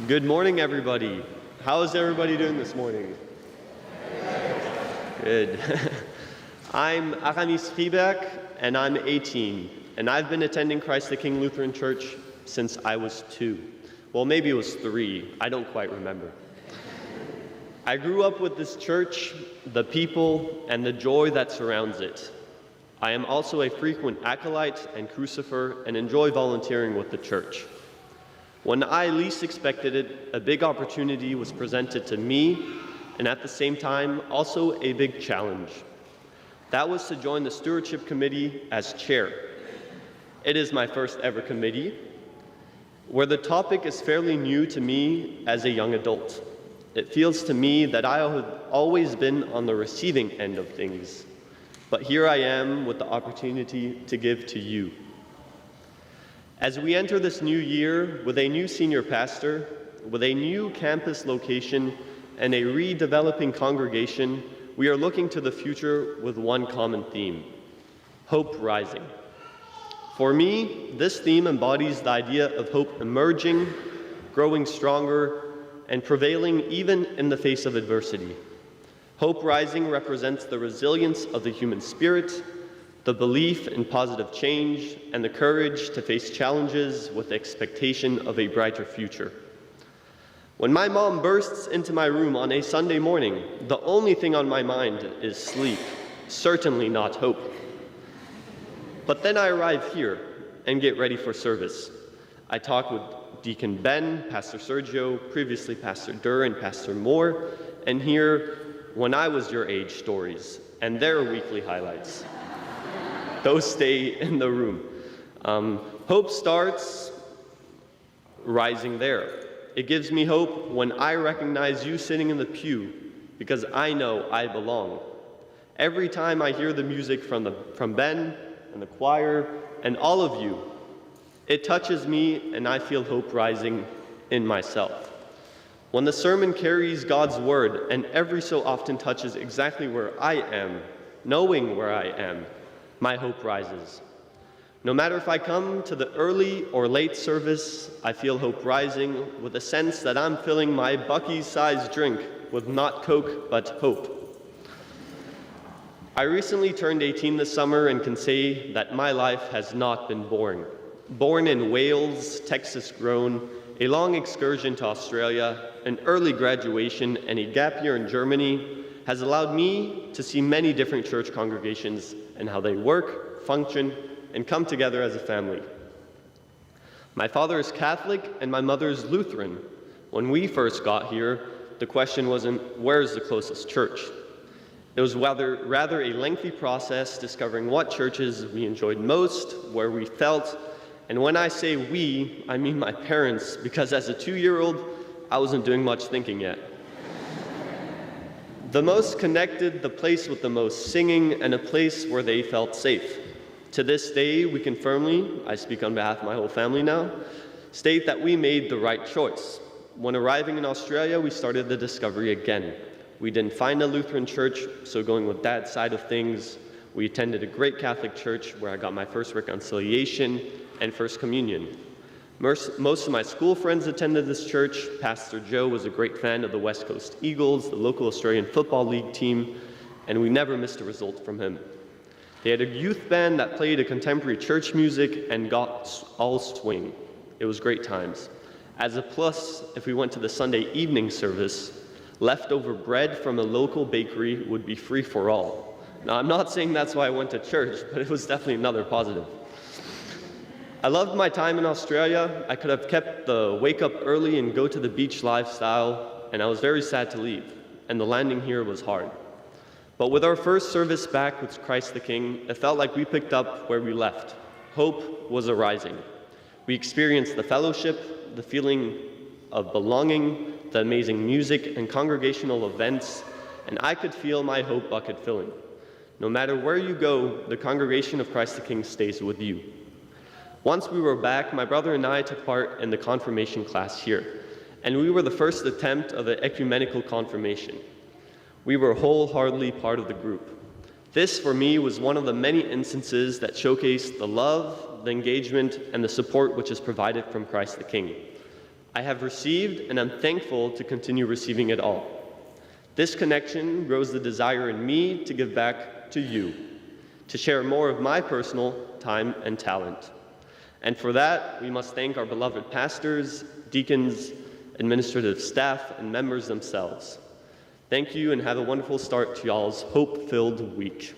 Good morning, everybody. How is everybody doing this morning? Good. I'm Aramis Friberg, and I'm 18, and I've been attending Christ the King Lutheran Church since I was 2. Well, maybe it was 3. I don't quite remember. I grew up with this church, the people, and the joy that surrounds it. I am also a frequent acolyte and crucifer and enjoy volunteering with the church. When I least expected it, a big opportunity was presented to me, and at the same time, also a big challenge. That was to join the Stewardship Committee as chair. It is my first ever committee, where the topic is fairly new to me as a young adult. It feels to me that I have always been on the receiving end of things, but here I am with the opportunity to give to you. As we enter this new year with a new senior pastor, with a new campus location, and a redeveloping congregation, we are looking to the future with one common theme: hope rising. For me, this theme embodies the idea of hope emerging, growing stronger, and prevailing even in the face of adversity. Hope rising represents the resilience of the human spirit, the belief in positive change, and the courage to face challenges with the expectation of a brighter future. When my mom bursts into my room on a Sunday morning, the only thing on my mind is sleep, certainly not hope. But then I arrive here and get ready for service. I talk with Deacon Ben, Pastor Sergio, previously Pastor Durr and Pastor Moore, and hear when I was your age stories and their weekly highlights. Those stay in the room. Hope starts rising there. It gives me hope when I recognize you sitting in the pew, because I know I belong. Every time I hear the music from Ben and the choir and all of you, it touches me and I feel hope rising in myself. When the sermon carries God's word and every so often touches exactly where I am, knowing where I am, my hope rises. No matter if I come to the early or late service, I feel hope rising with a sense that I'm filling my Buc-ee's-sized drink with not Coke, but hope. I recently turned 18 this summer and can say that my life has not been boring. Born in Wales, Texas grown, a long excursion to Australia, an early graduation, and a gap year in Germany has allowed me to see many different church congregations and how they work, function, and come together as a family. My father is Catholic and my mother is Lutheran. When we first got here, the question wasn't, where's the closest church? It was rather a lengthy process discovering what churches we enjoyed most, where we felt, and when I say we, I mean my parents, because as a 2-year-old, I wasn't doing much thinking yet. The most connected, the place with the most singing, and a place where they felt safe. To this day, we can firmly, I speak on behalf of my whole family now, state that we made the right choice. When arriving in Australia, we started the discovery again. We didn't find a Lutheran church, so going with Dad's side of things, we attended a great Catholic church where I got my first reconciliation and first communion. Most of my school friends attended this church. Pastor Joe was a great fan of the West Coast Eagles, the local Australian Football League team, and we never missed a result from him. They had a youth band that played a contemporary church music and got all swing. It was great times. As a plus, if we went to the Sunday evening service, leftover bread from a local bakery would be free for all. Now, I'm not saying that's why I went to church, but it was definitely another positive. I loved my time in Australia. I could have kept the wake up early and go to the beach lifestyle, and I was very sad to leave, and the landing here was hard. But with our first service back with Christ the King, it felt like we picked up where we left. Hope was arising. We experienced the fellowship, the feeling of belonging, the amazing music and congregational events, and I could feel my hope bucket filling. No matter where you go, the congregation of Christ the King stays with you. Once we were back, my brother and I took part in the confirmation class here, and we were the first attempt of an ecumenical confirmation. We were wholeheartedly part of the group. This, for me, was one of the many instances that showcased the love, the engagement, and the support which is provided from Christ the King. I have received, and I'm thankful to continue receiving it all. This connection grows the desire in me to give back to you, to share more of my personal time and talent. And for that, we must thank our beloved pastors, deacons, administrative staff, and members themselves. Thank you, and have a wonderful start to y'all's hope-filled week.